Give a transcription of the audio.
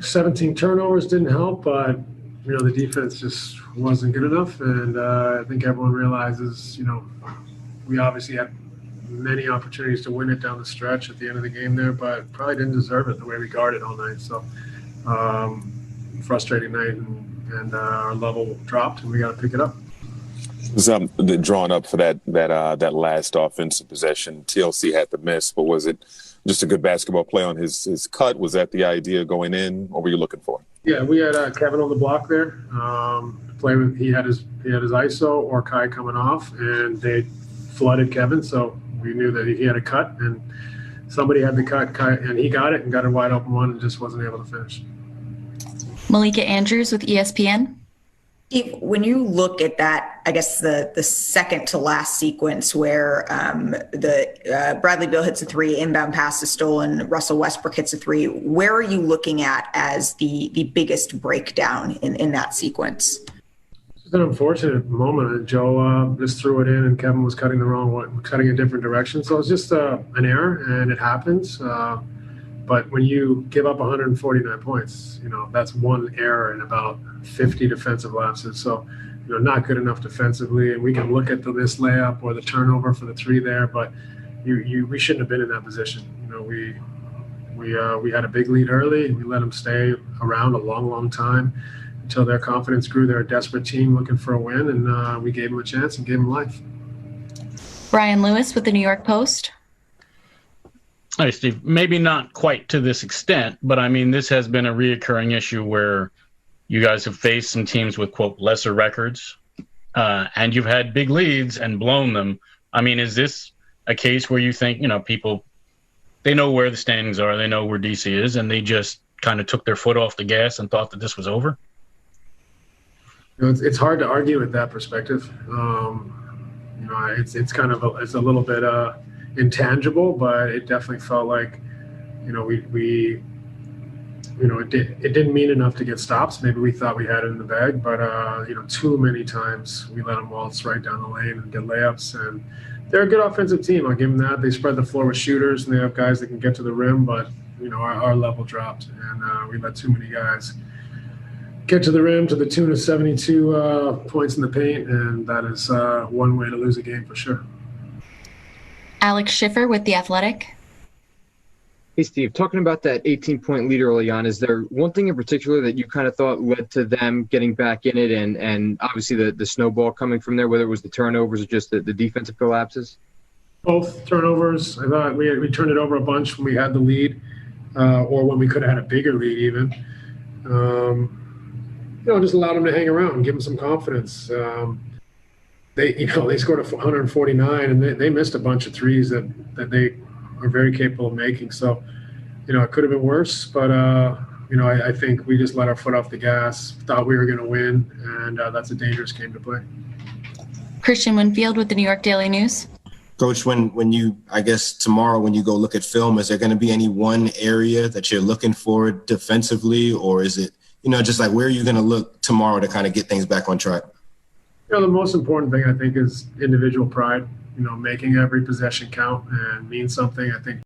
17 turnovers didn't help, but the defense just wasn't good enough, and I think everyone realizes, we obviously had many opportunities to win it down the stretch at the end of the game there, but probably didn't deserve it the way we guarded all night. So frustrating night, and our level dropped, and we got to pick it up. Drawn up for that last offensive possession, TLC had to miss, but was it just a good basketball play on his cut? Was that the idea going in? What were you looking for? Yeah, we had Kevin on the block there. He had his ISO or Kai coming off, and they flooded Kevin, so we knew that he had a cut, and somebody had the cut, Kai, and he got it a wide open one and just wasn't able to finish. Malika Andrews with ESPN. Steve, when you look at that, I guess the second to last sequence where Bradley Beal hits a three, inbound pass is stolen, Russell Westbrook hits a three, where are you looking at as the biggest breakdown in that sequence? It's an unfortunate moment. Joe just threw it in, and Kevin was cutting the wrong way, cutting a different direction. So it's just an error, and it happens. But when you give up 149 points, that's one error in about 50 defensive lapses. So, not good enough defensively. And we can look at the missed layup or the turnover for the three there, but we shouldn't have been in that position. We had a big lead early. We let them stay around a long, long time until their confidence grew. They're a desperate team looking for a win, and we gave them a chance and gave them life. Brian Lewis with the New York Post. Hi, Steve. Maybe not quite to this extent, but this has been a reoccurring issue where you guys have faced some teams with, quote, lesser records, and you've had big leads and blown them. Is this a case where you think, people, they know where the standings are, they know where DC is, and they just kind of took their foot off the gas and thought that this was over? It's hard to argue with that perspective. It's kind of it's a little bit intangible, but it definitely felt like, it didn't mean enough to get stops. Maybe we thought we had it in the bag, but too many times we let them waltz right down the lane and get layups. And they're a good offensive team. I'll give them that. They spread the floor with shooters, and they have guys that can get to the rim, but our level dropped, and we let too many guys get to the rim to the tune of 72 points in the paint, and that is one way to lose a game for sure. Alex Schiffer with The Athletic. Hey, Steve, talking about that 18-point lead early on, is there one thing in particular that you kind of thought led to them getting back in it and obviously the snowball coming from there, whether it was the turnovers or just the defensive collapses? Both turnovers. I thought we turned it over a bunch when we had the lead or when we could have had a bigger lead even. Just allowed them to hang around and give them some confidence. They scored 149, and they missed a bunch of threes that they are very capable of making. So, it could have been worse, but I think we just let our foot off the gas, thought we were going to win, and that's a dangerous game to play. Christian Winfield with the New York Daily News. Coach, when you, I guess tomorrow when you go look at film, is there going to be any one area that you're looking for defensively, or is it, just like where are you going to look tomorrow to kind of get things back on track? The most important thing, I think, is individual pride, making every possession count and mean something. I think